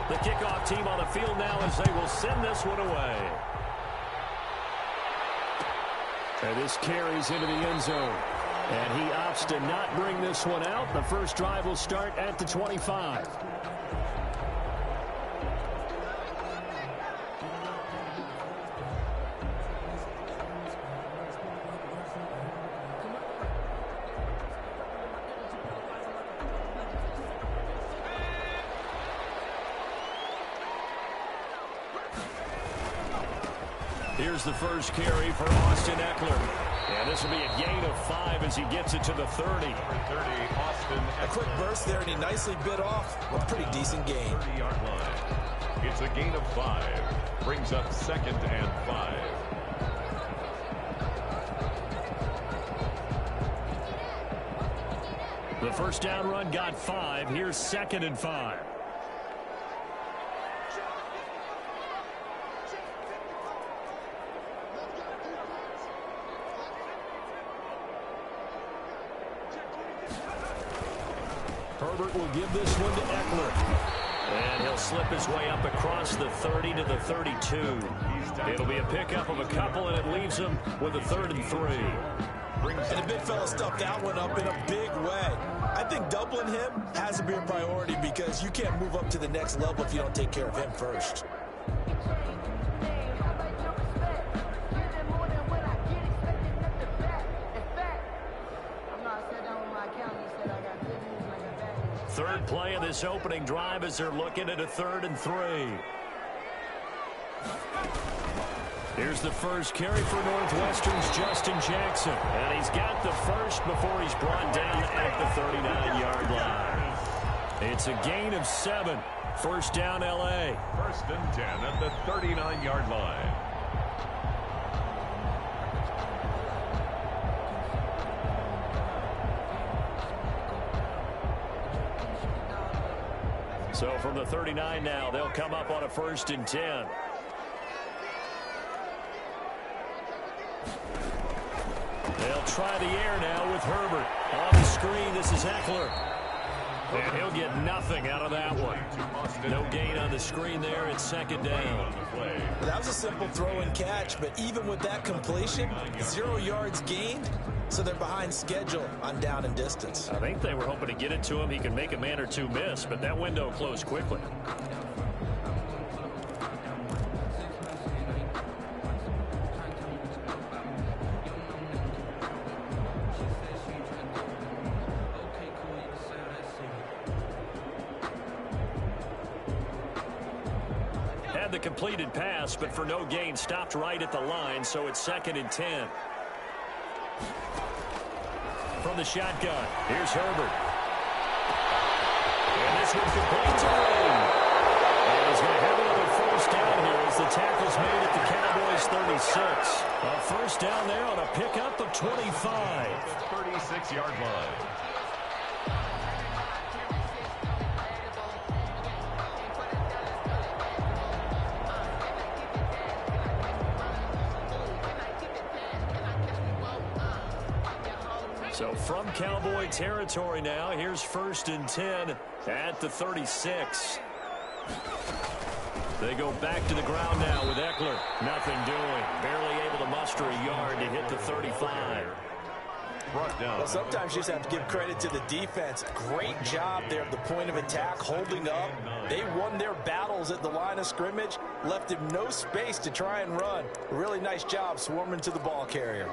The kickoff team on the field now as they will send this one away. And this carries into the end zone. And he opts to not bring this one out. The first drive will start at the 25. Here's the first carry for Austin Eckler. And this will be a gain of 5 as he gets it to the 30. Number 30, Austin Eckler. A quick burst there, and he nicely bit off a pretty decent gain. 30-yard line. It's a gain of 5. Brings up 2nd and 5. The first down run got 5. Here's 2nd and 5. Herbert will give this one to Eckler. And he'll slip his way up across the 30 to the 32. It'll be a pickup of a couple, and it leaves him with a 3rd and 3. And the big fella stuffed that one up in a big way. I think doubling him has to be a priority because you can't move up to the next level if you don't take care of him first. Third play of this opening drive as they're looking at a 3rd and 3. Here's the first carry for Northwestern's Justin Jackson. And he's got the first before he's brought down at the 39-yard line. It's a gain of 7. First down, L.A. 1st and 10 at the 39-yard line. So from the 39 now, they'll come up on a 1st and 10. They'll try the air now with Herbert. On the screen, this is Eckler. And he'll get nothing out of that one. No gain on the screen there. It's 2nd down. That was a simple throw and catch, but even with that completion, 0 yards gained, so they're behind schedule on down and distance. I think they were hoping to get it to him. He could make a man or two miss, but that window closed quickly. Had the completed pass, but for no gain, stopped right at the line, so it's 2nd and 10. From the shotgun, here's Herbert. And this one complete to Ray. And he's going to have another first down here as the tackle's made at the Cowboys 36. A first down there on a pickup of 25. 36-yard line. So from Cowboy territory now, here's 1st and 10 at the 36. They go back to the ground now with Eckler. Nothing doing. Barely able to muster a yard to hit the 35. Brought down. Well, sometimes you just have to give credit to the defense. Great job there at the point of attack, holding up. They won their battles at the line of scrimmage, left him no space to try and run. A really nice job swarming to the ball carrier.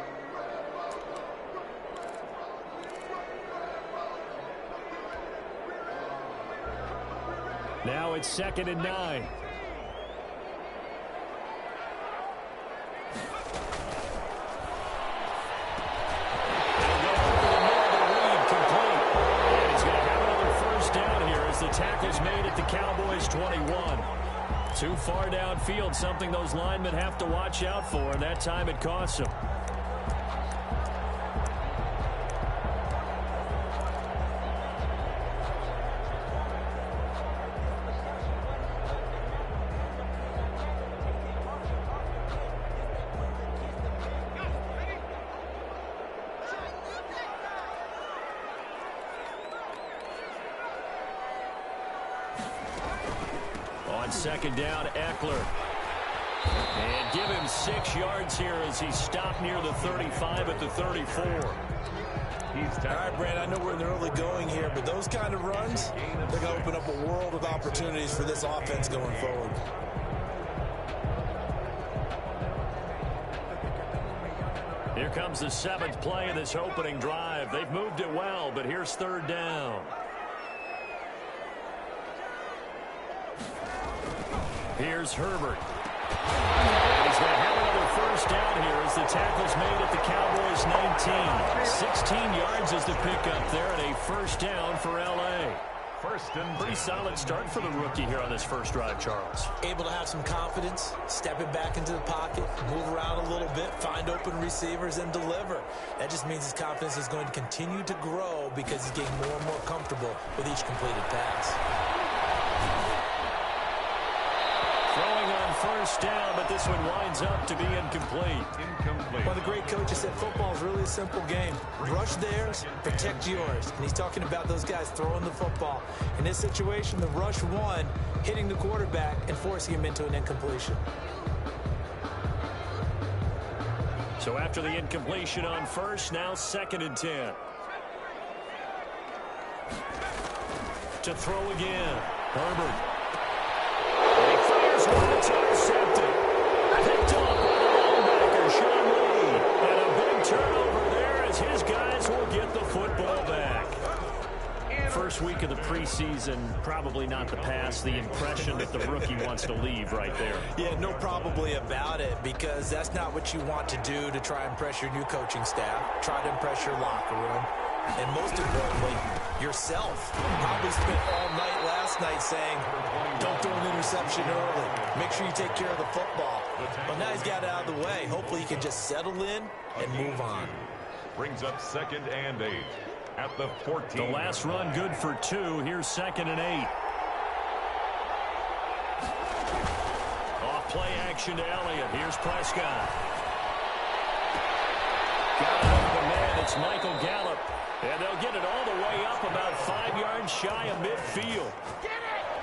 Now it's 2nd and 9. The tackle's made at the Cowboys 21. Too far downfield, something those linemen have to watch out for, and that time it costs them. On second down, Eckler. And give him 6 yards here as he stopped near the 35 at the 34. All right, Brand, I know we're in the early going here, but those kind of runs, they're going to open up a world of opportunities for this offense going forward. Here comes the 7th play of this opening drive. They've moved it well, but here's third down. Here's Herbert. And he's going to have another first down here as the tackle's made at the Cowboys 19. 16 yards is the pickup there, and a first down for L.A. Pretty solid start for the rookie here on this first drive, Charles. Able to have some confidence, stepping back into the pocket, move around a little bit, find open receivers, and deliver. That just means his confidence is going to continue to grow because he's getting more and more comfortable with each completed pass. Throwing on first down, but this one winds up to be incomplete. Well, the great coach has said football is really a simple game. Rush theirs, protect yours. And he's talking about those guys throwing the football. In this situation, the rush won, hitting the quarterback and forcing him into an incompletion. So after the incompletion on first, now 2nd and 10. To throw again, Herbert. It's intercepted. Picked off by the linebacker, Sean Lee. And a big turnover there as his guys will get the football back. First week of the preseason, probably not the pass, the impression that the rookie wants to leave right there. Yeah, no probably about it, because that's not what you want to do to try and impress your new coaching staff. Try to impress your locker room. And most importantly, yourself. Probably spent all night last night saying, don't throw an interception early. Make sure you take care of the football. But now he's got it out of the way. Hopefully he can just settle in and move on. Brings up 2nd and 8 at the 14. The last run good for 2. Here's 2nd and 8. Off play action to Elliott. Here's Prescott. Got it over the man. It's Michael Gallup. And they'll get it all the way up about 5 yards shy of midfield.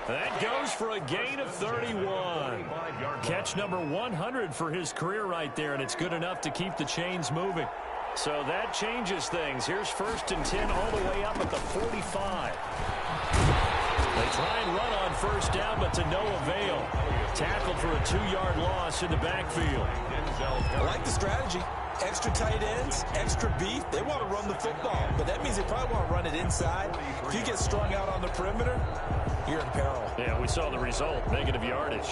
That goes for a gain of 31. Catch number 100 for his career right there, and it's good enough to keep the chains moving. So that changes things. Here's 1st and 10 all the way up at the 45. They try and run on first down, but to no avail. Tackled for a 2-yard loss in the backfield. I like the strategy. Extra tight ends, extra beef. They want to run the football, but that means they probably want to run it inside. If you get strung out on the perimeter, you're in peril. Yeah, we saw the result, negative yardage.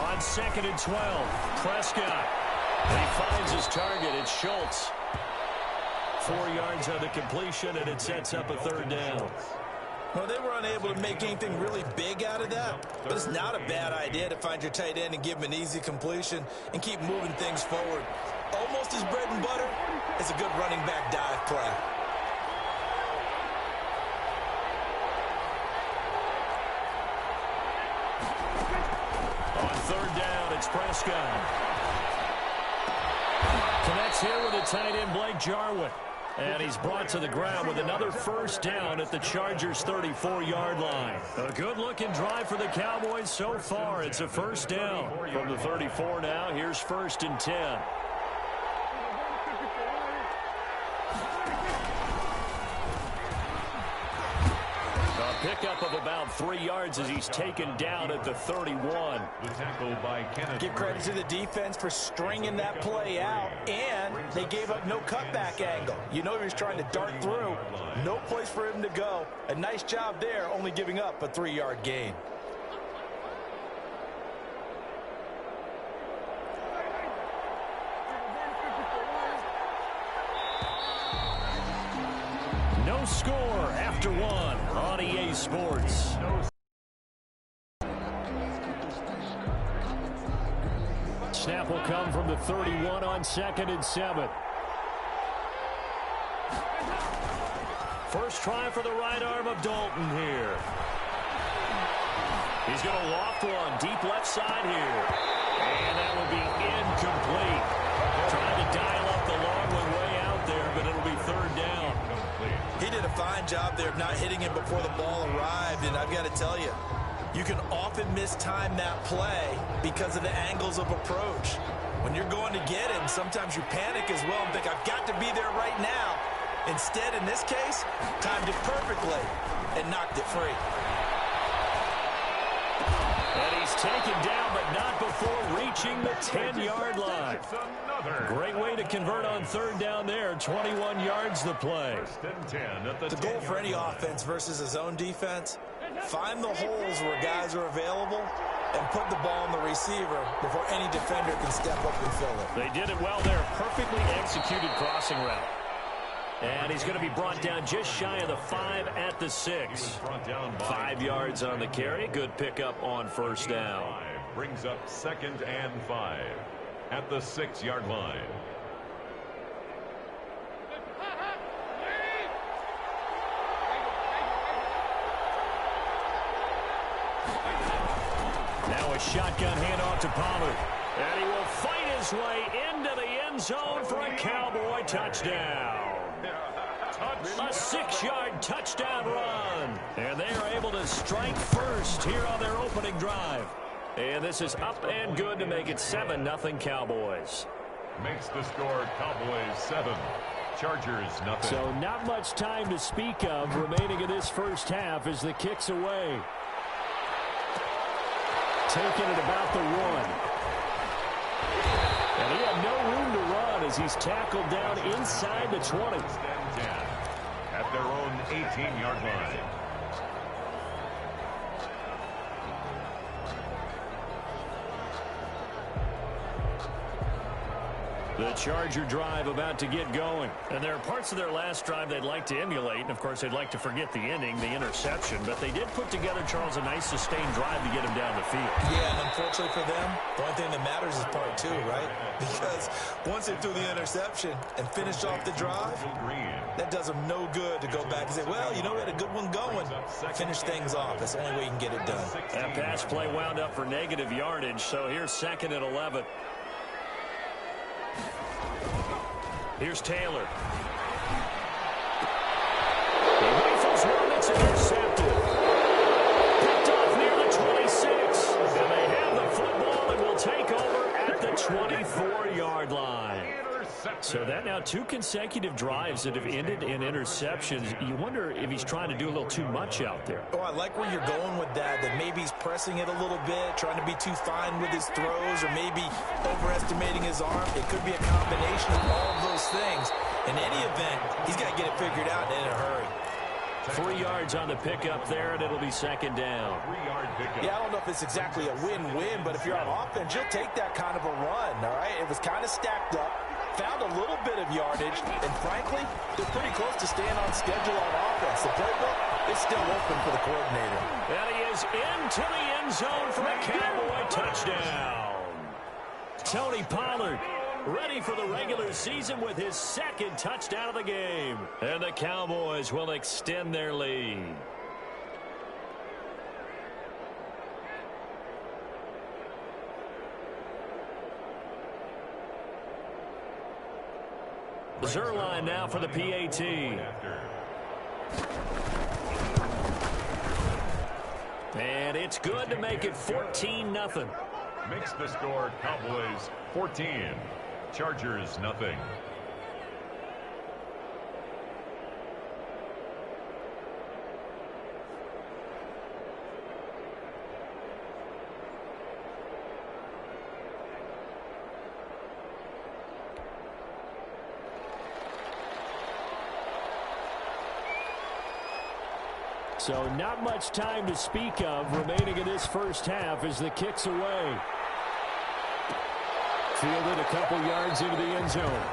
On 2nd and 12, Prescott. And he finds his target. It's Schultz. 4 yards on the completion, and it sets up a 3rd down. Well, they were unable to make anything really big out of that, but it's not a bad idea to find your tight end and give him an easy completion and keep moving things forward. Almost his bread and butter. It's a good running back dive play. On 3rd down, it's Prescott. Connects here with a tight end, Blake Jarwin. And he's brought to the ground with another first down at the Chargers' 34-yard line. A good-looking drive for the Cowboys so far. It's a first down. From the 34 now, here's 1st and 10. A pickup of about 3 yards as he's taken down at the 31. The tackle by Kenneth. Give credit to the defense for stringing that play out, and they gave up no cutback angle. You know he was trying to dart through. No place for him to go. A nice job there, only giving up a 3-yard gain. No score after 1 on EA Sports. Snap will come from the 31 on 2nd and 7. First try for the right arm of Dalton here. He's going to loft one deep left side here. And that will be incomplete. Trying to dial up the long one way out there, but it'll be 3rd down. He did a fine job there of not hitting him before the ball arrived, and I've got to tell you, you can often mistime that play because of the angles of approach. When you're going to get him, sometimes you panic as well and think, I've got to be there right now. Instead, in this case, timed it perfectly and knocked it free. And he's taken down, but not before reaching the 10-yard line. Great way to convert on third down there. 21 yards the play. The goal for any offense versus a zone defense, find the holes where guys are available and put the ball on the receiver before any defender can step up and fill it. They did it well there. Perfectly executed crossing route. And he's going to be brought down just shy of the 5 at the 6. 5 yards on the carry. Good pickup on first down. Brings up 2nd and 5 at the 6-yard line. Now a shotgun handoff to Pollard. And he will fight his way into the end zone for a Cowboy touchdown. A 6-yard touchdown run. And they are able to strike first here on their opening drive. And this is up and good to make it 7-0 Cowboys. Makes the score Cowboys 7, Chargers nothing. So not much time to speak of remaining in this first half as the kick's away. Taking it about the 1. And he had no room to run as he's tackled down inside the 20. At their own 18-yard line. The Charger drive about to get going. And there are parts of their last drive they'd like to emulate. And, of course, they'd like to forget the ending, the interception. But they did put together, Charles, a nice sustained drive to get him down the field. Yeah, and unfortunately for them, the only thing that matters is part 2, right? Because once they threw the interception and finished off the drive, that does them no good to go back and say, well, you know, we had a good one going. Finish things off. That's the only way you can get it done. That pass play wound up for negative yardage. So here's 2nd and 11. Here's Taylor. He rifles one that's intercepted. Picked off near the 26. And they have the football and will take over at the 24-yard line. So that now 2 consecutive drives that have ended in interceptions. You wonder if he's trying to do a little too much out there. Oh, I like where you're going with that maybe he's pressing it a little bit, trying to be too fine with his throws, or maybe overestimating his arm. It could be a combination of all of those things. In any event, he's got to get it figured out and in a hurry. 3 yards on the pickup there, and it'll be 2nd down. 3-yard pickup. Yeah, I don't know if it's exactly a win-win, but if you're on offense, you'll take that kind of a run, all right? It was kind of stacked up, found a little bit of yardage, and frankly, they're pretty close to staying on schedule on offense. The playbook is still open for the coordinator. And he is into the end zone for a Cowboy touchdown. Tony Pollard ready for the regular season with his 2nd touchdown of the game. And the Cowboys will extend their lead. Zerline now for the PAT. And it's good to make it 14-0. Makes the score Cowboys 14, Chargers nothing. So not much time to speak of remaining in this first half as the kick's away. Fielded a couple yards into the end zone.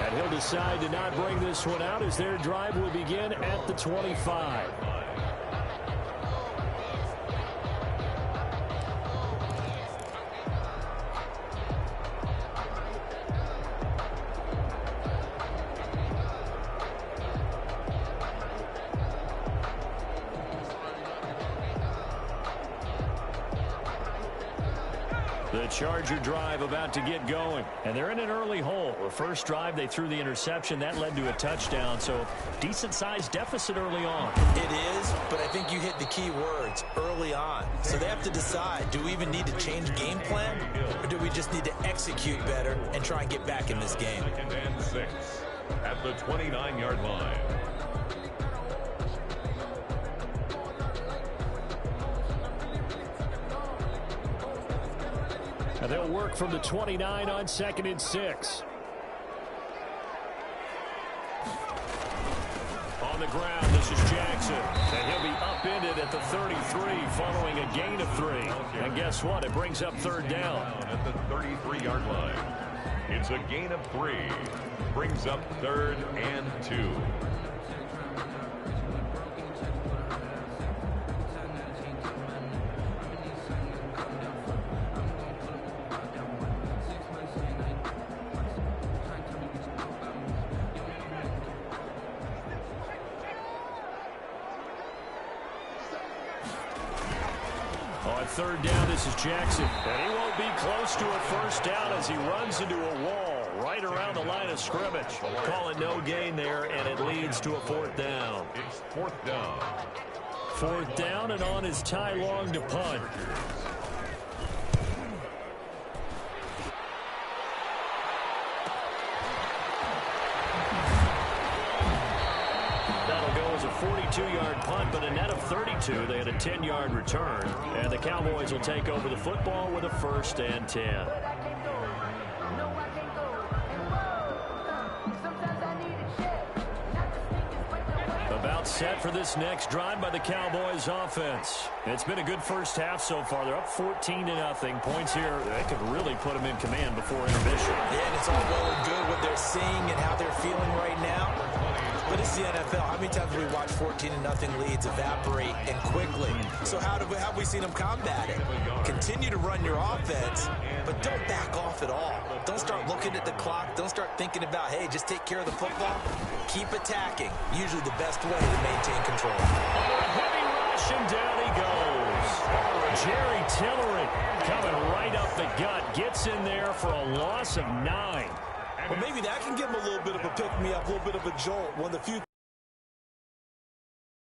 And he'll decide to not bring this one out as their drive will begin at the 25. The Charger drive about to get going. And they're in an early hole. The first drive, they threw the interception. That led to a touchdown. So decent-sized deficit early on. It is, but I think you hit the key words, early on. So they have to decide, do we even need to change game plan? Or do we just need to execute better and try and get back in this game? 2nd and 6 at the 29-yard line. And they'll work from the 29 on 2nd and 6. On the ground, this is Jackson. And he'll be upended at the 33 following a gain of 3. And guess what? It brings up 3rd down. At the 33-yard line. It's a gain of 3. Brings up 3rd and 2. On 3rd down, this is Jackson. And he won't be close to a 1st down as he runs into a wall right around the line of scrimmage. Call it no gain there, and it leads to a 4th down. It's 4th down. 4th down, and on is Ty Long to punt. That'll go as a 42-yard punt, but a net of 32. They had a 10-yard return, and the Cowboys will take over the football with a 1st and 10. About set for this next drive by the Cowboys offense. It's been a good first half so far. They're up 14-0. Points here, they could really put them in command before intermission. Yeah, and it's all well and good what they're seeing and how they're feeling right now. But it's the NFL. How many times have we watched 14-0 leads evaporate and quickly? So how have we seen them combat it? Continue to run your offense, but don't back off at all. Don't start looking at the clock. Don't start thinking about, hey, just take care of the football. Keep attacking. Usually the best way to maintain control. Heavy rush, and down he goes. Jerry Tillery coming right up the gut. Gets in there for a loss of 9. Well, maybe that can give him a little bit of a pick-me-up, a little bit of a jolt. One of the few.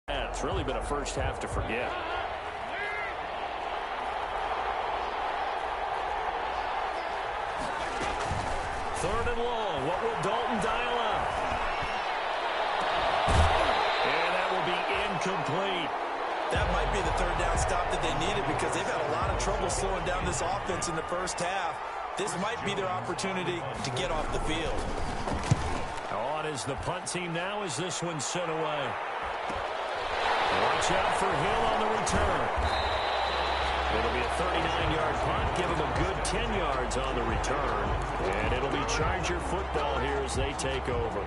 Yeah, it's really been a first half to forget. 3rd and long. What will Dalton dial up? And that will be incomplete. That might be the 3rd down stop that they needed because they've had a lot of trouble slowing down this offense in the first half. This might be their opportunity to get off the field. On is the punt team now as this one's sent away. Watch out for Hill on the return. It'll be a 39-yard punt. Give him a good 10 yards on the return. And it'll be Charger football here as they take over.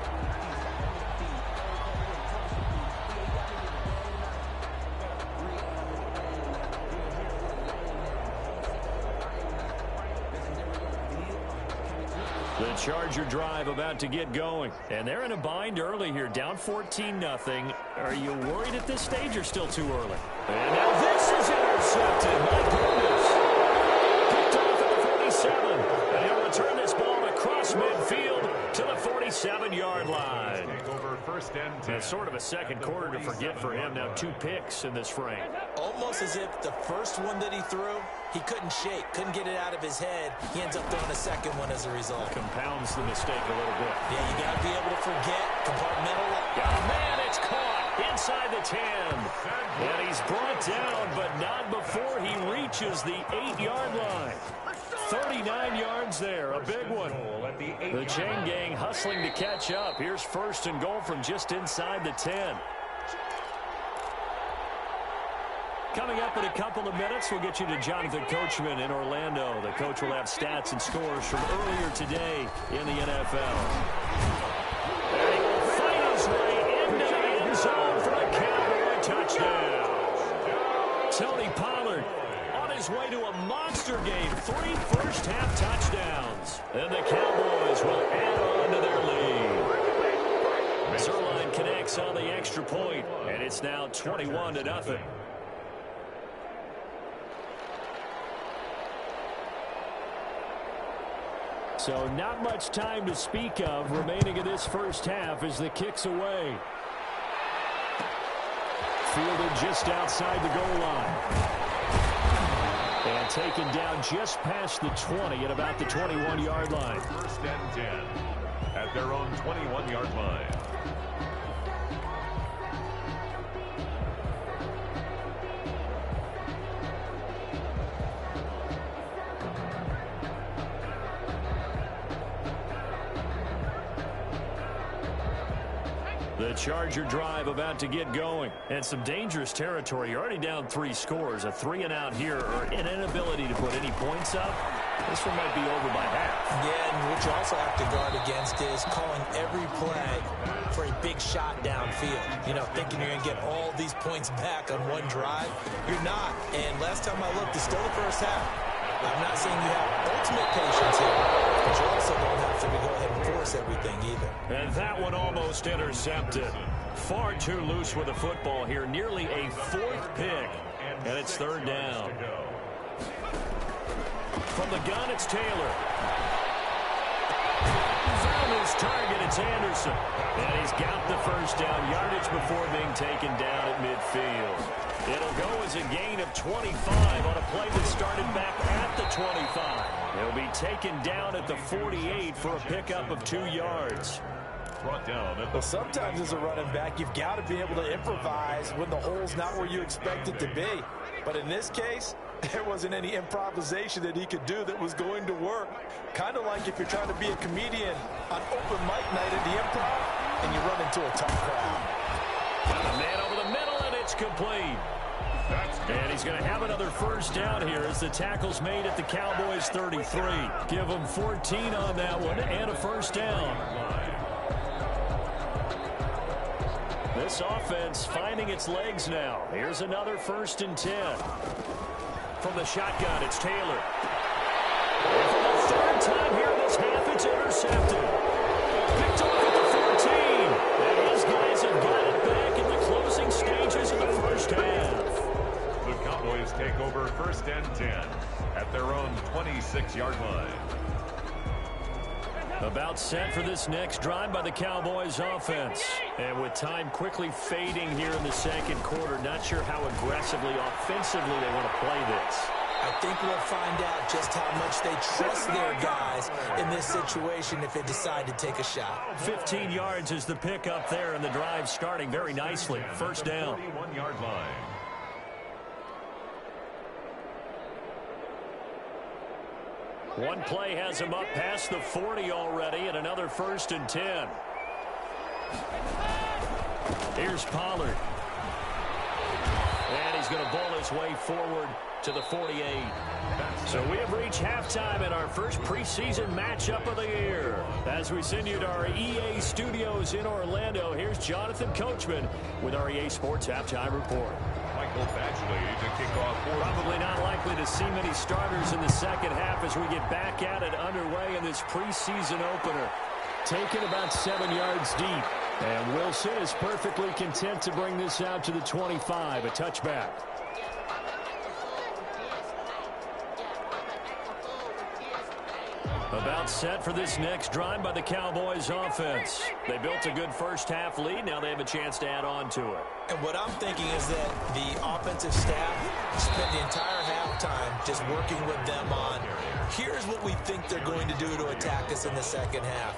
The Charger drive about to get going. And they're in a bind early here, down 14-0. Are you worried at this stage or still too early? And now this is intercepted. My goodness. Picked off at the 47. And he'll return this ball across midfield to the 47-yard line. Over 1st and 10. It's sort of a second quarter to forget for him. Now 2 picks in this frame. Almost as if the first one that he threw, he couldn't shake, couldn't get it out of his head. He ends up throwing a second one as a result. Compounds the mistake a little bit. Yeah, you got to be able to forget, compartmentalize. Oh, man, it's caught inside the 10. And he's brought down, but not before he reaches the 8-yard line. 39 yards there, a big one. The chain gang hustling to catch up. Here's 1st and goal from just inside the 10. Coming up in a couple of minutes, we'll get you to Jonathan Coachman in Orlando. The coach will have stats and scores from earlier today in the NFL. And he will fight his way into the end zone for a Cowboy touchdown. Tony Pollard on his way to a monster game. 3 first-half touchdowns. And the Cowboys will add on to their lead. Zerline connects on the extra point, and it's now 21-0. So not much time to speak of remaining in this first half as the kick's away. Fielded just outside the goal line. And taken down just past the 20 at about the 21-yard line. First and 10 at their own 21-yard line. The Charger drive about to get going. And some dangerous territory. You're already down 3 scores. A 3-and-out here or an inability to put any points up. This one might be over by half. Yeah, and what you also have to guard against is calling every play for a big shot downfield. You know, thinking you're going to get all these points back on one drive. You're not. And last time I looked, it's still the first half. I'm not saying you have ultimate patience here, but you also don't have to go ahead and force everything either. And that one almost intercepted. Far too loose with the football here. Nearly a 4th pick. And it's 3rd down. From the gun, it's Taylor. Found his target, it's Anderson. And he's got the first down yardage before being taken down at midfield. It'll go as a gain of 25 on a play that started back at the 25. He'll be taken down at the 48 for a pickup of 2 yards. Brought down. Well, sometimes as a running back, you've got to be able to improvise when the hole's not where you expect it to be. But in this case, there wasn't any improvisation that he could do that was going to work. Kind of like if you're trying to be a comedian on open mic night at the Improv and you run into a tough crowd. Got a man over the middle, and it's complete. And he's going to have another first down here as the tackle's made at the Cowboys 33. Give them 14 on that one and a first down. This offense finding its legs now. Here's another 1st and 10. From the shotgun, it's Taylor. And for the 3rd time here this half, it's intercepted. Picked off at the 14. And his guys have got it back in the closing stages of the first half. The Cowboys take over 1st and 10 at their own 26-yard line. About set for this next drive by the Cowboys offense. And with time quickly fading here in the 2nd quarter, not sure how aggressively, offensively they want to play this. I think we'll find out just how much they trust their guys in this situation if they decide to take a shot. 15 yards is the pickup there, and the drive starting very nicely. First down. 41-yard line. One play has him up past the 40 already, and another 1st and 10. Here's Pollard. And he's going to ball his way forward to the 48. So we have reached halftime in our first preseason matchup of the year. As we send you to our EA studios in Orlando, here's Jonathan Coachman with our EA Sports Halftime Report. Michael Badgley to kick off. Probably not likely to see many starters in the 2nd half as we get back at it underway in this preseason opener. Taken about 7 yards deep. And Wilson is perfectly content to bring this out to the 25, a touchback. About set for this next drive by the Cowboys offense. They built a good first half lead. Now they have a chance to add on to it. And what I'm thinking is that the offensive staff spent the entire halftime just working with them on, here's what we think they're going to do to attack us in the 2nd half.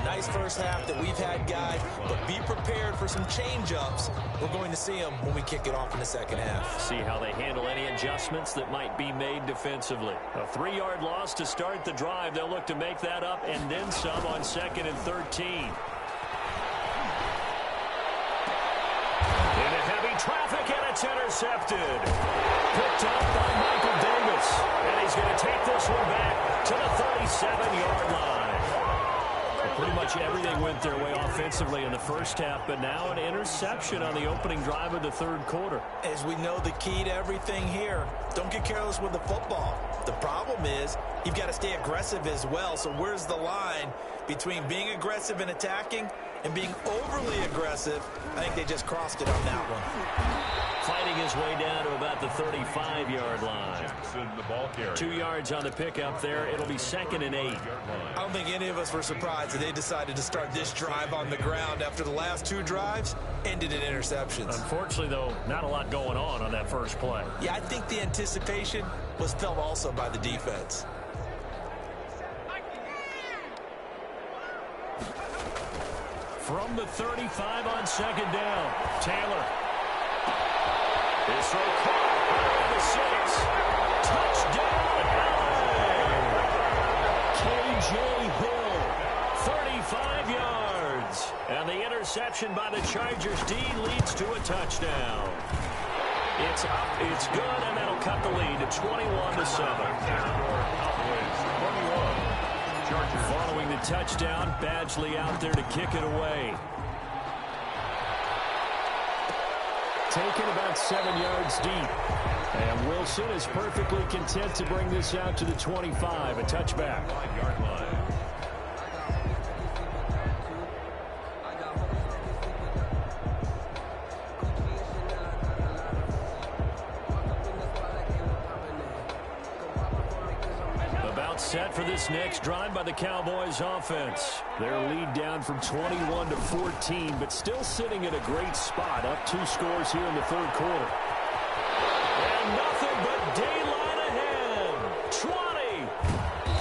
Nice first half that we've had, guys, but be prepared for some change-ups. We're going to see them when we kick it off in the 2nd half. See how they handle any adjustments that might be made defensively. A 3-yard loss to start the drive. They'll look to make that up and then some on 2nd and 13. Into heavy traffic, and it's intercepted. Picked up by Michael Davis. And he's going to take this one back to the 37-yard line. Pretty much everything went their way offensively in the first half, but now an interception on the opening drive of the 3rd quarter. As we know, the key to everything here, don't get careless with the football. The problem is you've got to stay aggressive as well. So where's the line between being aggressive and attacking and being overly aggressive? I think they just crossed it on that one. Fighting his way down to about the 35-yard line. The ball carrier. 2 yards on the pickup there. It'll be 2nd and 8. I don't think any of us were surprised that they decided to start this drive on the ground after the last 2 drives ended in interceptions. Unfortunately, though, not a lot going on that first play. Yeah, I think the anticipation was felt also by the defense. From the 35 on 2nd down, Taylor. This throw caught the 6. Touchdown, LA! K.J. Hill, 35 yards. And the interception by the Chargers D leads to a touchdown. It's up, it's good, and that'll cut the lead to 21-7. Following the touchdown, Badgley out there to kick it away. Taken about 7 yards deep. And Wilson is perfectly content to bring this out to the 25, a touchback. 5-yard line. Set for this next drive by the Cowboys offense. Their lead down from 21 to 14, but still sitting at a great spot. Up 2 scores here in the 3rd quarter. And nothing but daylight ahead. 20.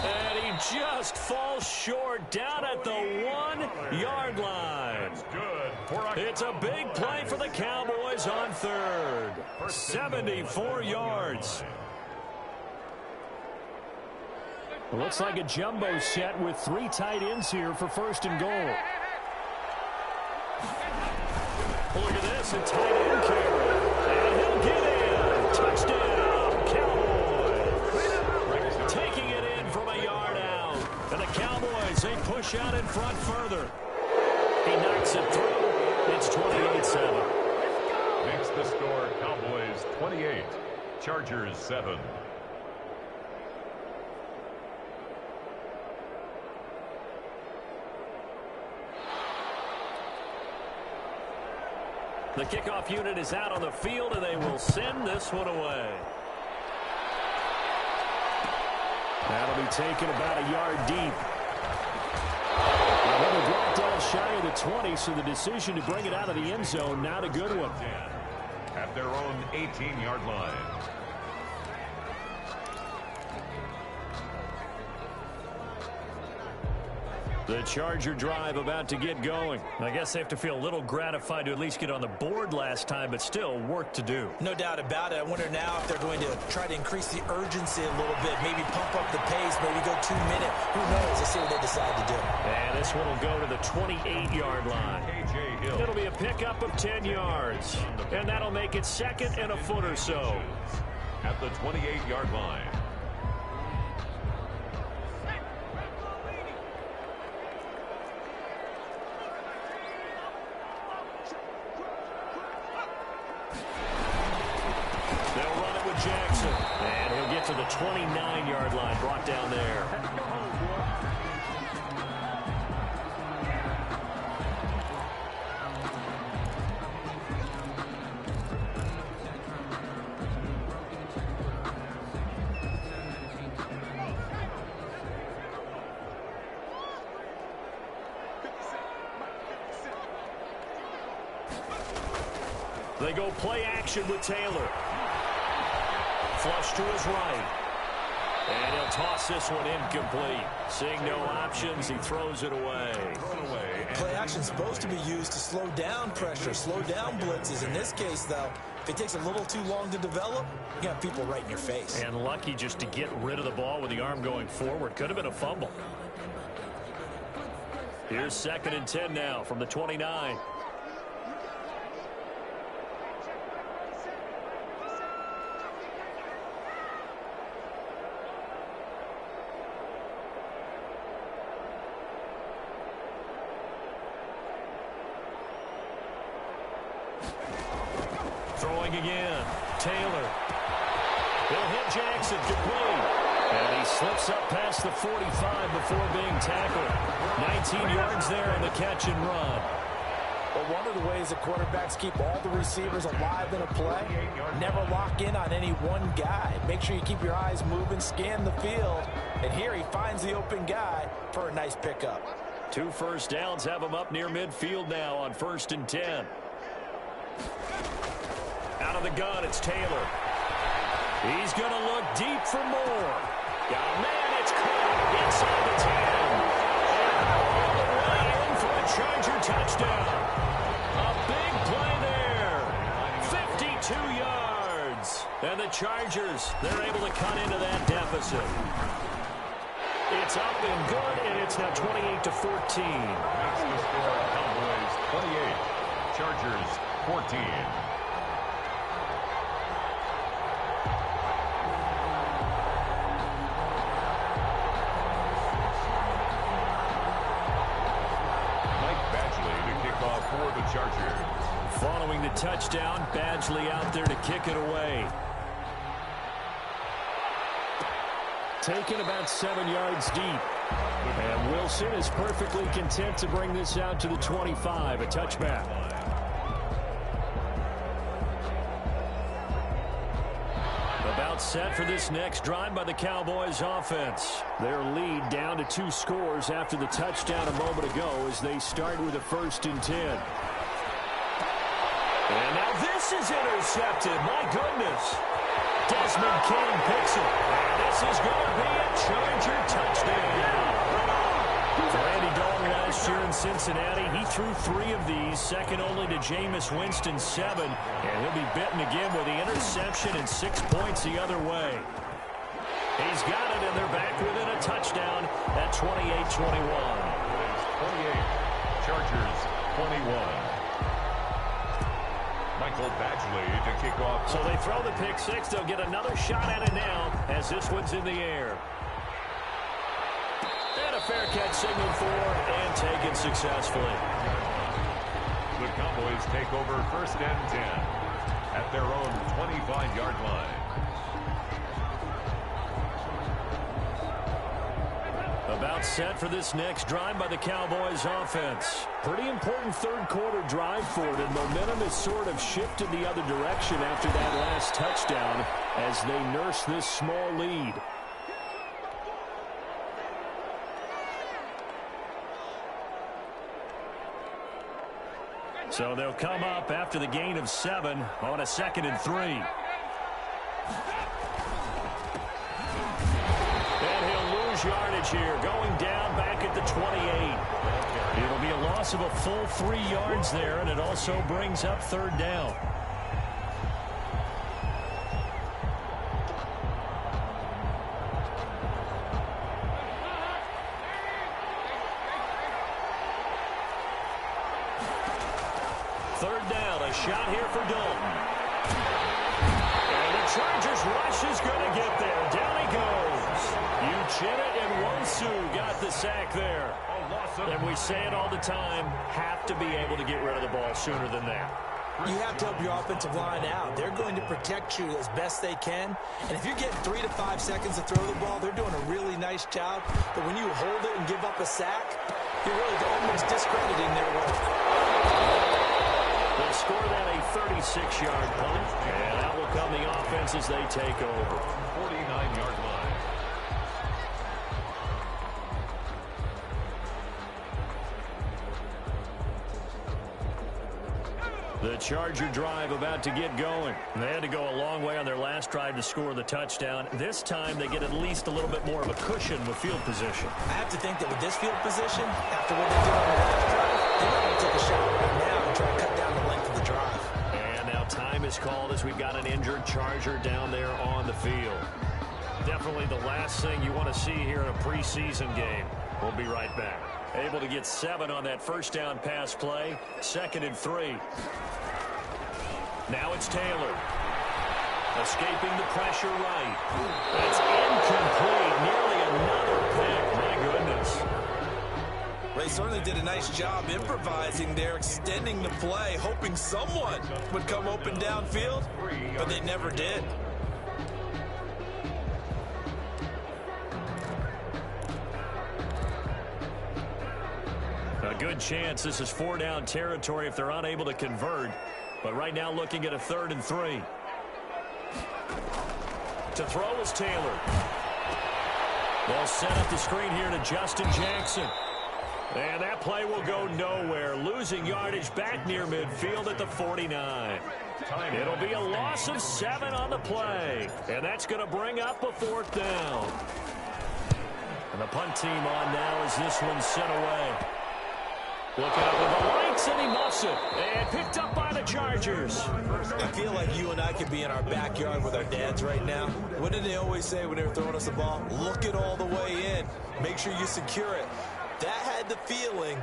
And he just falls short down at the 1-yard line. It's a big play for the Cowboys on 3rd. 74 yards. It looks like a jumbo set with 3 tight ends here for 1st and goal. Look at this, a tight end carry. And he'll get in. Touchdown, Cowboys. Taking it in from a yard out. And the Cowboys, they push out in front further. He knocks it through. It's 28-7. Makes the score Cowboys 28, Chargers 7. The kickoff unit is out on the field, and they will send this one away. That'll be taken about a yard deep. Another brought down shy of the 20, so the decision to bring it out of the end zone, not a good one. At their own 18-yard line. The Charger drive about to get going. I guess they have to feel a little gratified to at least get on the board last time, but still work to do. No doubt about it. I wonder now if they're going to try to increase the urgency a little bit, maybe pump up the pace, maybe go 2 minute. Who knows? Let's see what they decide to do. And this one will go to the 28-yard line. It'll be a pickup of 10 yards. And that'll make it 2nd and a foot or so. At the 28-yard line. Jackson, and he'll get to the 29-yard line, brought down there. They go play action with Taylor. Flush to his right. And he'll toss this one incomplete. Seeing no options, he throws it away. Play action is supposed to be used to slow down pressure, slow down blitzes. In this case, though, if it takes a little too long to develop, you have people right in your face. And lucky just to get rid of the ball with the arm going forward. Could have been a fumble. Here's 2nd and 10 now from the 29. Throwing again. Taylor. He'll hit Jackson. Complete. And he slips up past the 45 before being tackled. 19 yards there on the catch and run. But one of the ways that quarterbacks keep all the receivers alive in a play, never lock in on any one guy. Make sure you keep your eyes moving, scan the field. And here he finds the open guy for a nice pickup. 2 first downs have him up near midfield now on 1st and 10. Out of the gun, it's Taylor. He's going to look deep for more. Oh, man, it's caught inside the 10. And all the way in for a Charger touchdown. A big play there. 52 yards. And the Chargers, they're able to cut into that deficit. It's up and good, and it's now 28-14. Makes the score Cowboys 28, Chargers 14. For the Chargers. Following the touchdown, Badgley out there to kick it away. Taken about 7 yards deep. And Wilson is perfectly content to bring this out to the 25, a touchback. About set for this next drive by the Cowboys offense. Their lead down to 2 scores after the touchdown a moment ago as they start with a 1st and 10. And now this is intercepted. My goodness. Desmond King picks it. And this is going to be a Charger touchdown. For Andy Dalton last year in Cincinnati, he threw 3 of these, second only to Jameis Winston 7. And he'll be bitten again with the interception and 6 points the other way. He's got it, and they're back within a touchdown at 28-21. 28, Chargers 21. Michael Badgley to kick off. So they throw the pick 6. They'll get another shot at it now as this one's in the air. And a fair catch signaled for and taken successfully. The Cowboys take over 1st and 10 at their own 25-yard line. About set for this next drive by the Cowboys offense. Pretty important 3rd quarter drive for it, and momentum has sort of shifted the other direction after that last touchdown as they nurse this small lead. So they'll come up after the gain of 7 on a 2nd and 3. And he'll lose yardage here, going down back at the 28. It'll be a loss of a full 3 yards there, and it also brings up 3rd down. Shot here for Dalton. And the Chargers rush is going to get there. Down he goes. Uchenna and Wosu got the sack there. And we say it all the time, have to be able to get rid of the ball sooner than that. You have to help your offensive line out. They're going to protect you as best they can. And if you're getting 3 to 5 seconds to throw the ball, they're doing a really nice job. But when you hold it and give up a sack, you're really almost discrediting their work. They'll score that a 36-yard punt, and that will come the offense as they take over. 49-yard line. The Charger drive about to get going. They had to go a long way on their last drive to score the touchdown. This time they get at least a little bit more of a cushion with field position. I have to think that with this field position, after what they did on the last drive, they're not going to take a shot right now and try to cut down the length of the drive. And now time is called as we've got an injured Charger down there on the field. Definitely the last thing you want to see here in a preseason game. We'll be right back. Able to get 7 on that first down pass play. 2nd and 3. Now it's Taylor. Escaping the pressure right. That's incomplete. Nearly another pick. My goodness. They certainly did a nice job improvising there, extending the play, hoping someone would come open downfield, but they never did. good chance this is 4-down territory if they're unable to convert. But right now looking at a 3rd and 3. To throw is Taylor. They'll set up the screen here to Justin Jackson. And that play will go nowhere. Losing yardage back near midfield at the 49. It'll be a loss of 7 on the play. And that's going to bring up a 4th down. And the punt team on now as this one's sent away. Looking up with the lights, and he muffs it. And picked up by the Chargers. I feel like you and I could be in our backyard with our dads right now. What did they always say when they were throwing us the ball? Look it all the way in. Make sure you secure it. That had the feeling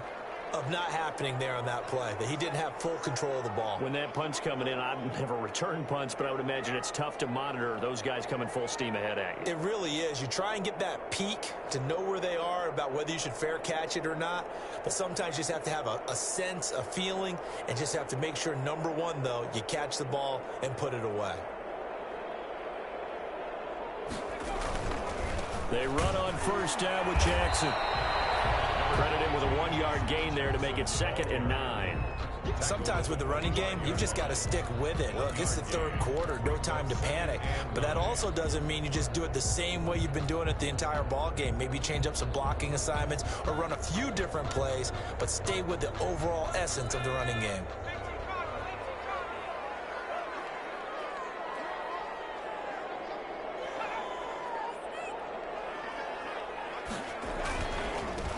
of not happening there on that play, that he didn't have full control of the ball. When that punt's coming in, I've never returned punts, but I would imagine it's tough to monitor those guys coming full steam ahead at you. It really is. You try and get that peek to know where they are, about whether you should fair catch it or not, but sometimes you just have to have a sense, a feeling, and just have to make sure, number one, though, you catch the ball and put it away. They run on 1st down with Jackson. Credit him with a 1-yard gain there to make it 2nd and 9. Sometimes with the running game, you've just got to stick with it. Look, it's the 3rd quarter, no time to panic. But that also doesn't mean you just do it the same way you've been doing it the entire ball game. Maybe change up some blocking assignments or run a few different plays, but stay with the overall essence of the running game.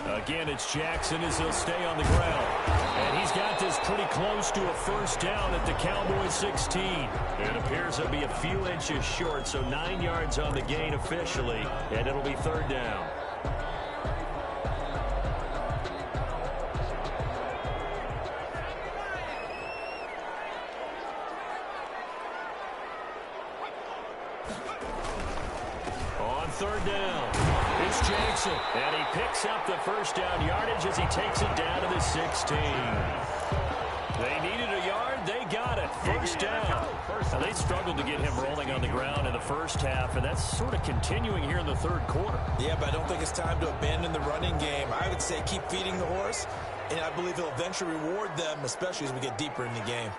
Again, it's Jackson as he'll stay on the ground. And he's got this pretty close to a 1st down at the Cowboys 16. It appears he'll be a few inches short, so 9 yards on the gain officially, and it'll be 3rd down. On 3rd down. It's Jackson, and he picks up the 1st down yardage as he takes it down to the 16. They needed a yard. They got it. 1st down. Now, they struggled to get him rolling on the ground in the 1st half, and that's sort of continuing here in the 3rd quarter. Yeah, but I don't think it's time to abandon the running game. I would say keep feeding the horse, and I believe he'll eventually reward them, especially as we get deeper in the game.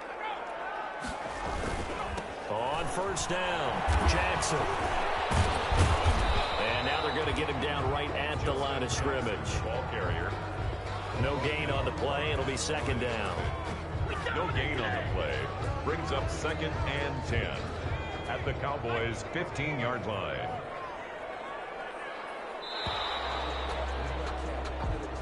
On 1st down, Jackson. Now they're going to get him down right at the line of scrimmage. Ball carrier. No gain on the play. It'll be 2nd down. No gain on the play. Brings up 2nd and 10 at the Cowboys' 15-yard line.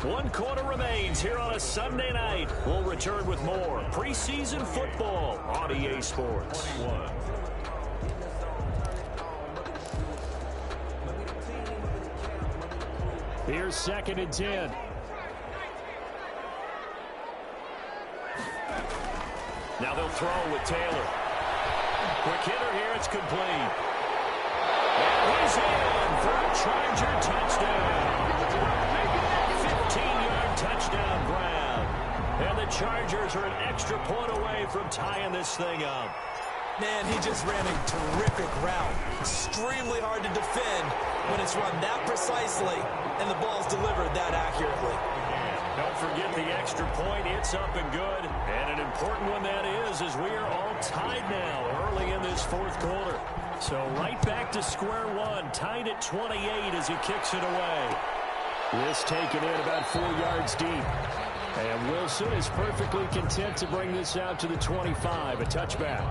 1 quarter remains here on a Sunday night. We'll return with more preseason football on EA Sports. 21. Here's 2nd and 10. Now they'll throw with Taylor. Quick hitter here. It's complete. And he's in for a Charger touchdown. 15-yard touchdown grab. And the Chargers are an extra point away from tying this thing up. Man, he just ran a terrific route. Extremely hard to defend when it's run that precisely and the ball's delivered that accurately. Don't forget the extra point. It's up and good. And an important one that is, as we are all tied now early in this 4th quarter. So right back to square one, tied at 28 as he kicks it away. This taken in about 4 yards deep. And Wilson is perfectly content to bring this out to the 25, a touchback.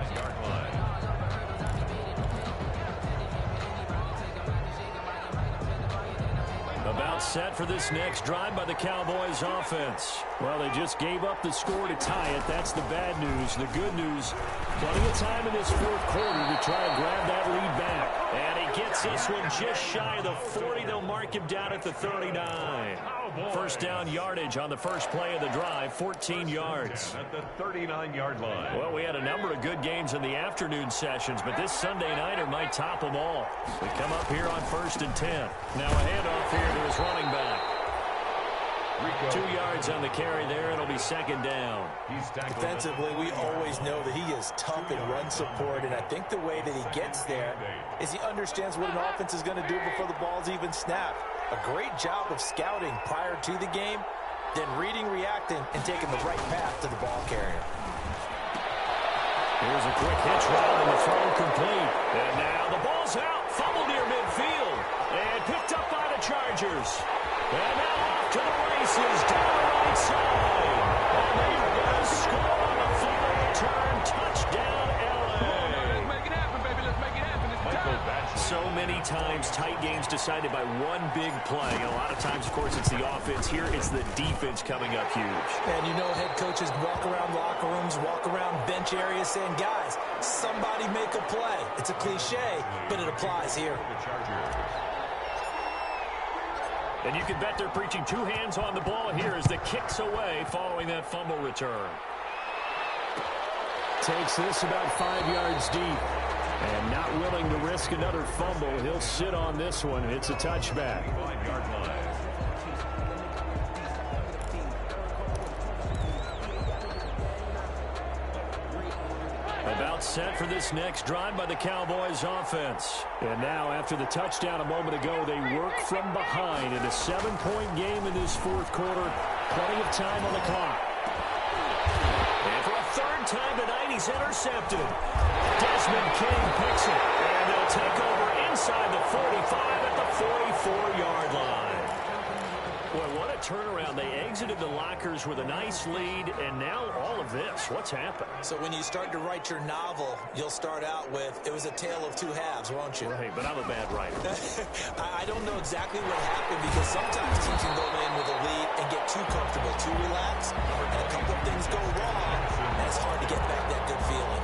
About set for this next drive by the Cowboys offense. Well, they just gave up the score to tie it. That's the bad news. The good news, plenty of time in this 4th quarter to try and grab that lead back. And he gets this one just shy of the 40. They'll mark him down at the 39. 1st down yardage on the first play of the drive, 14 yards. At the 39-yard line. Well, we had a number of good games in the afternoon sessions, but this Sunday nighter might top them all. We come up here on 1st and 10. Now a handoff here to his running back. 2 yards on the carry there. It'll be 2nd down. Defensively, we always know that he is tough in run support, and I think the way that he gets there is he understands what an offense is going to do before the ball's even snapped. A great job of scouting prior to the game, then reading, reacting, and taking the right path to the ball carrier. Here's a quick hitch route and the throw complete. And now the ball's out. Fumble near midfield. And picked up by the Chargers. And now off to the races down the right side. And they're going to score on the fumble return. Touchdown, L.A. Let's make it happen, baby. Let's make it happen. So many times tight games decided by one big play. And a lot of times, of course, it's the offense. Here it's the defense coming up huge. And you know head coaches walk around locker rooms, walk around bench areas saying, guys, somebody make a play. It's a cliche, but it applies here. And you can bet they're preaching two hands on the ball here as the kick's away following that fumble return. Takes this about 5 yards deep. And not willing to risk another fumble. He'll sit on this one. It's a touchback. About set for this next drive by the Cowboys offense. And now after the touchdown a moment ago, they work from behind in a 7-point game in this fourth quarter. Plenty of time on the clock. And for a third time tonight, he's intercepted. Desmond King picks it. And they'll take over inside the 45 at the 44-yard line. Boy, what a turnaround. They exited the lockers with a nice lead, and now all of this. What's happened? So when you start to write your novel, you'll start out with, it was a tale of two halves, won't you? Right, but I'm a bad writer. I don't know exactly what happened because sometimes teams can go in with a lead and get too comfortable, too relaxed, and a couple of things go wrong, and it's hard to get back that good feeling.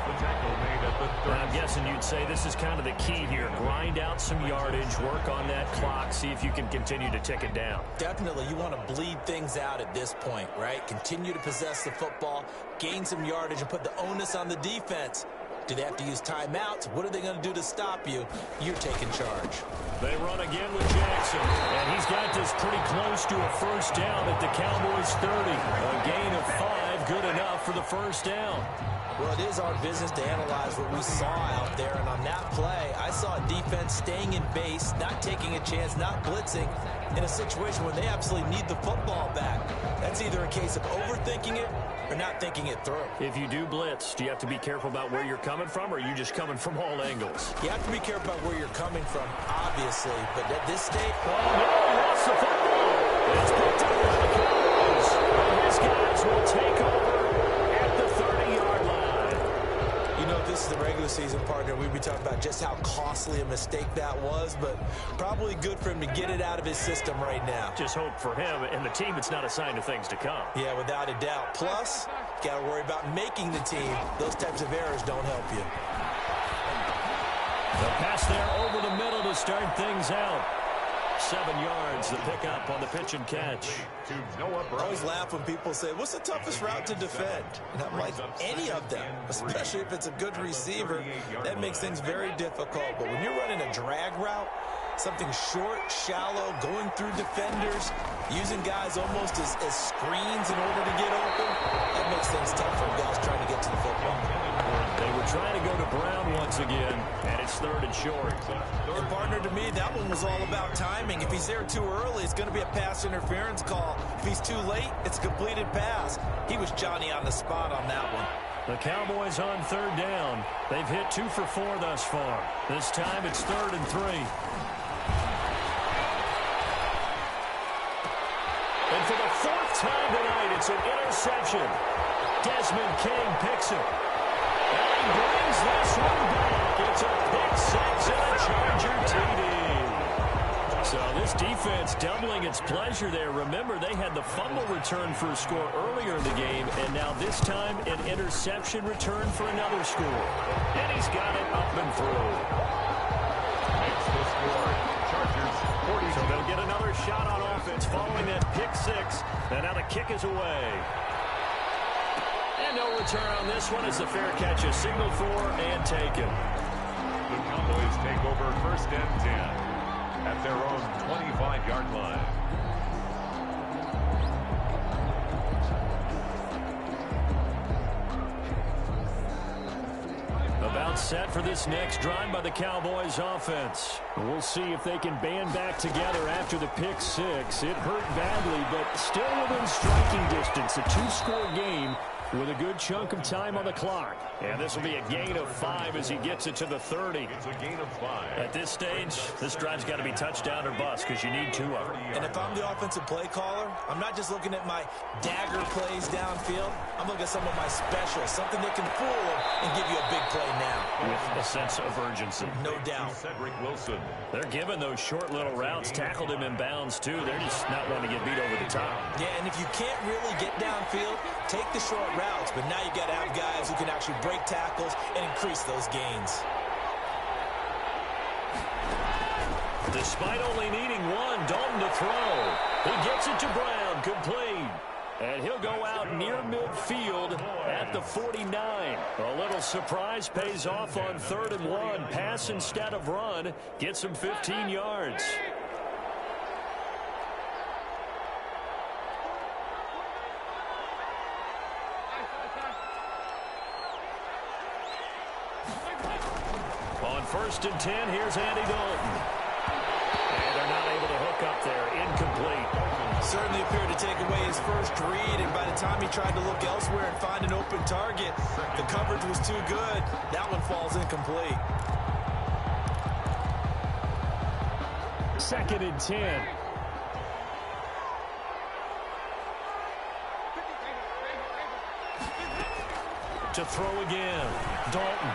And I'm guessing you'd say this is kind of the key here. Grind out some yardage, work on that clock, see if you can continue to tick it down. Definitely, you want to bleed things out at this point, right? Continue to possess the football, gain some yardage, and put the onus on the defense. Do they have to use timeouts? What are they going to do to stop you? You're taking charge. They run again with Jackson, and he's got this pretty close to a first down at the Cowboys 30. A gain of 5, good enough for the first down. Well, it is our business to analyze what we saw out there, and on that play, I saw a defense staying in base, not taking a chance, not blitzing, in a situation where they absolutely need the football back. That's either a case of overthinking it or not thinking it through. If you do blitz, do you have to be careful about where you're coming from, or are you just coming from all angles? You have to be careful about where you're coming from, obviously, but at this stage... Oh, no, he lost the football. It's picked up by the Cowboys. His guys will take over at the 30-yard line. You know, if this is the regular season, partner, we'd be talking about just how costly a mistake that was, but probably good for him to get it out of his system right now. Just hope for him and the team it's not a sign of things to come. Yeah, without a doubt. Plus, you got to worry about making the team. Those types of errors don't help you. The pass there over the middle to start things out. 7 yards, the pickup on the pitch and catch. I always laugh when people say, what's the toughest route to defend? And I'm like, any of them, especially if it's a good receiver, that makes things very difficult. But when you're running a drag route, something short, shallow, going through defenders, using guys almost as screens in order to get open, that makes things tough for guys trying to get to the football. They were trying to go to Brown once again, and it's 3rd and short. And partner, to me, that one was all about timing. If he's there too early, it's going to be a pass interference call. If he's too late, it's a completed pass. He was Johnny on the spot on that one. The Cowboys on 3rd down. They've hit 2 for 4 thus far. This time it's 3rd and 3. And for the 4th time tonight, it's an interception. Desmond King picks it. And he brings this one back. It's a pick 6 and a Charger TD. So this defense doubling its pleasure there. Remember, they had the fumble return for a score earlier in the game, and now this time an interception return for another score. And he's got it up and through. That's the score. Chargers 42. So they'll get another shot on offense following that pick 6. And now the kick is away. And no return on this one as the fair catch is signaled for and taken. The Cowboys take over 1st and 10 at their own 25-yard line. About set for this next drive by the Cowboys offense. We'll see if they can band back together after the pick six. It hurt badly, but still within striking distance. A two-score game with a good chunk of time on the clock. And this will be a gain of 5 as he gets it to the 30. It's a gain of 5. At this stage, this drive's got to be touchdown or bust because you need 2 of them. And if I'm the offensive play caller, I'm not just looking at my dagger plays downfield. I'm looking at some of my specials, something that can fool them and give you a big play now. With a sense of urgency. No doubt. Cedric Wilson. They're giving those short little routes. Tackled him in bounds, too. They're just not wanting to get beat over the top. Yeah, and if you can't really get downfield, take the short routes. But now you got to have guys who can actually break tackles and increase those gains. Despite only needing 1, Dalton to throw. He gets it to Brown, complete. And he'll go out near midfield at the 49. A little surprise pays off on 3rd and 1. Pass instead of run. Gets him 15 yards. On 1st and 10, here's Andy Dalton. And they're not able to hook up there. Incomplete. Certainly appeared to take away his first read, and by the time he tried to look elsewhere and find an open target, the coverage was too good. That one falls incomplete. 2nd and 10. To throw again. Dalton.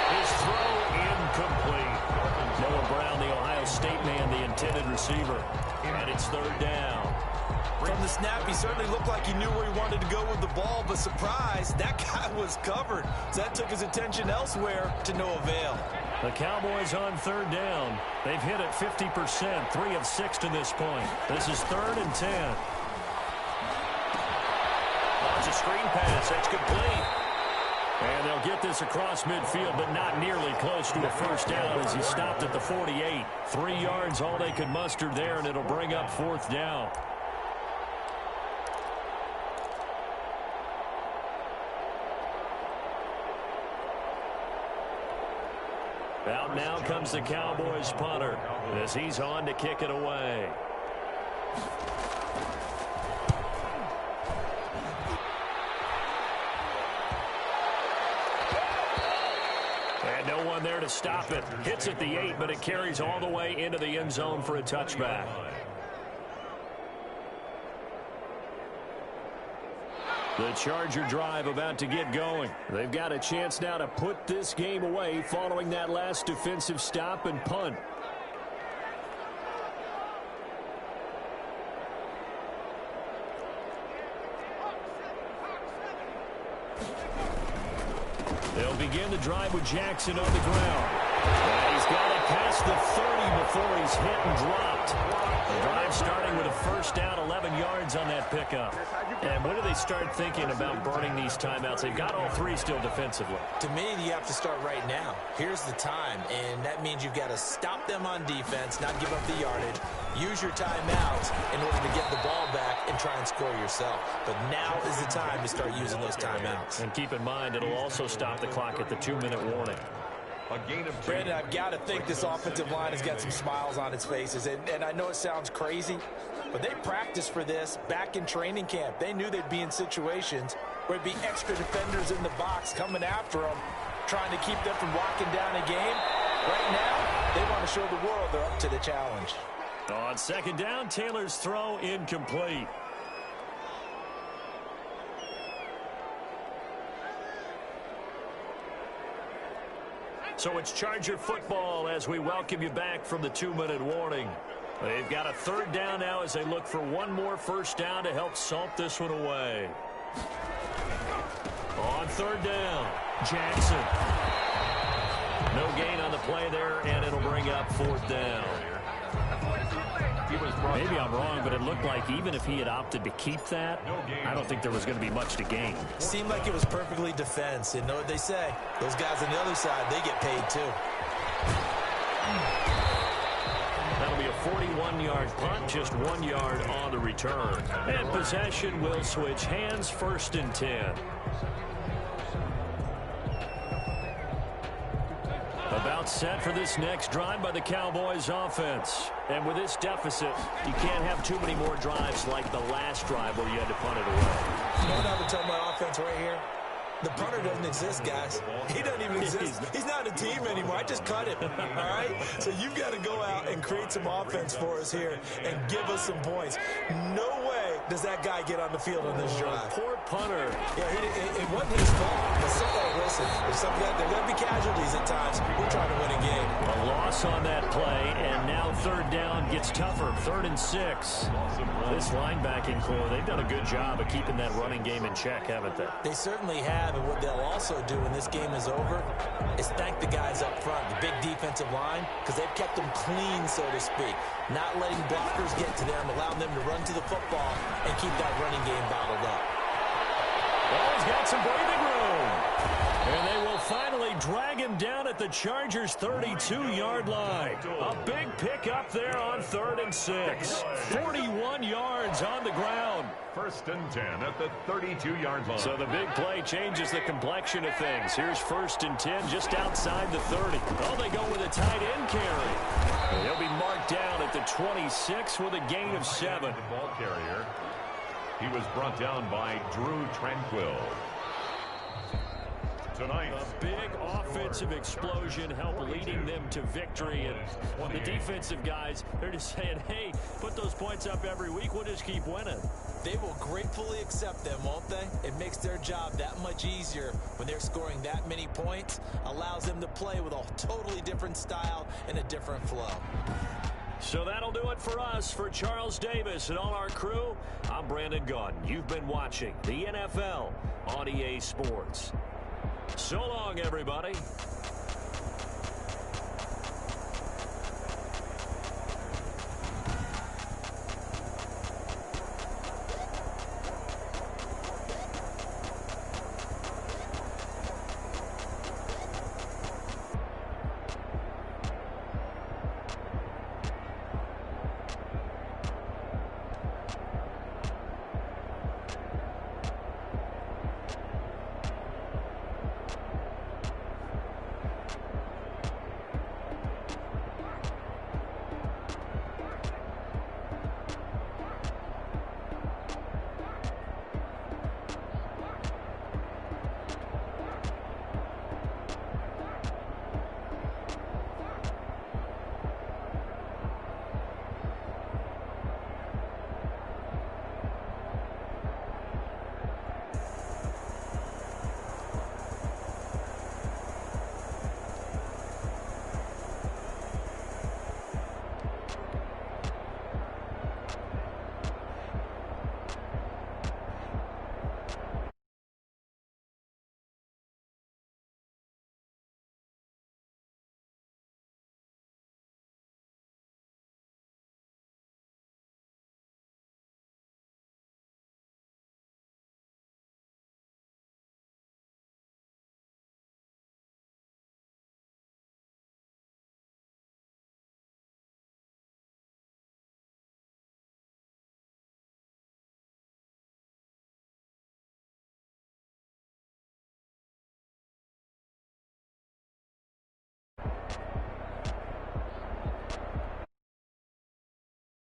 His throw incomplete. Noah Brown, the Ohio State man, the intended receiver. And it's 3rd down. From the snap, he certainly looked like he knew where he wanted to go with the ball, but surprise, that guy was covered. So that took his attention elsewhere to no avail. The Cowboys on 3rd down. They've hit it 50%, 3 of 6 to this point. This is 3rd and 10. Launch a screen pass. That's complete. And they'll get this across midfield, but not nearly close to a first down as he stopped at the 48. 3 yards, all they could muster there, and it'll bring up 4th down. Out now comes the Cowboys punter as he's on to kick it away. And no one there to stop it. Hits at the 8, but it carries all the way into the end zone for a touchback. The Charger drive about to get going. They've got a chance now to put this game away following that last defensive stop and punt. They'll begin the drive with Jackson on the ground. And he's got it past the 30 before he's hit and dropped. The drive starting with a first down, 11 yards on that pickup. And when do they start thinking about burning these timeouts? They've got all 3 still defensively. To me, you have to start right now. Here's the time, and that means you've got to stop them on defense, not give up the yardage. Use your timeouts in order to get the ball back and try and score yourself. But now is the time to start using those timeouts. And keep in mind, it'll also stop the clock at the 2-minute warning. A gain of 2. Brandon, I've got to think this offensive line has got some smiles on its faces. And I know it sounds crazy, but they practiced for this back in training camp. They knew they'd be in situations where it'd be extra defenders in the box coming after them, trying to keep them from locking down a game. Right now, they want to show the world they're up to the challenge. On 2nd down, Taylor's throw incomplete. So it's Charger football as we welcome you back from the 2-minute warning. They've got a 3rd down now as they look for one more first down to help salt this one away. On 3rd down, Jackson. No gain on the play there, and it'll bring up 4th down. Maybe I'm wrong, but it looked like even if he had opted to keep that, I don't think there was going to be much to gain. Seemed like it was perfectly defense. And know what they say? Those guys on the other side, they get paid too. That'll be a 41-yard punt, just 1 yard on the return. And possession will switch hands, 1st and 10. about set for this next drive by the Cowboys offense. And with this deficit, you can't have too many more drives like the last drive where you had to punt it away. You know what I would tell my offense right here? The punter doesn't exist, guys. He doesn't even exist. He's not a team anymore. I just cut him, all right? So you've got to go out and create some offense for us here and give us some points. No way does that guy get on the field on this drive. Poor punter. Yeah, it wasn't his fault. But listen, there's going to be casualties at times. We're trying to win a game. A loss on that play, and now third down gets tougher. 3rd and 6. This linebacking core, they've done a good job of keeping that running game in check, haven't they? They certainly have. And what they'll also do when this game is over is thank the guys up front, the big defensive line, because they've kept them clean, so to speak. Not letting blockers get to them, allowing them to run to the football and keep that running game bottled up. Well, he's got some breathing room. And they will finally drag him down at the Chargers' 32-yard line. A big pickup there on 3rd and 6. 41 yards on the ground. 1st and 10 at the 32-yard line. So the big play changes the complexion of things. Here's 1st and 10 just outside the 30. Oh, they go with a tight end carry. They'll be marked down at the 26 with a gain of 7. The ball carrier. He was brought down by Drew Tranquill. Tonight, a big offensive explosion helped leading them to victory. And the defensive guys, they're just saying, hey, put those points up every week. We'll just keep winning. They will gratefully accept them, won't they? It makes their job that much easier when they're scoring that many points. Allows them to play with a totally different style and a different flow. So that'll do it for us. For Charles Davis and all our crew, I'm Brandon Gaudin. You've been watching the NFL on EA Sports. So long, everybody.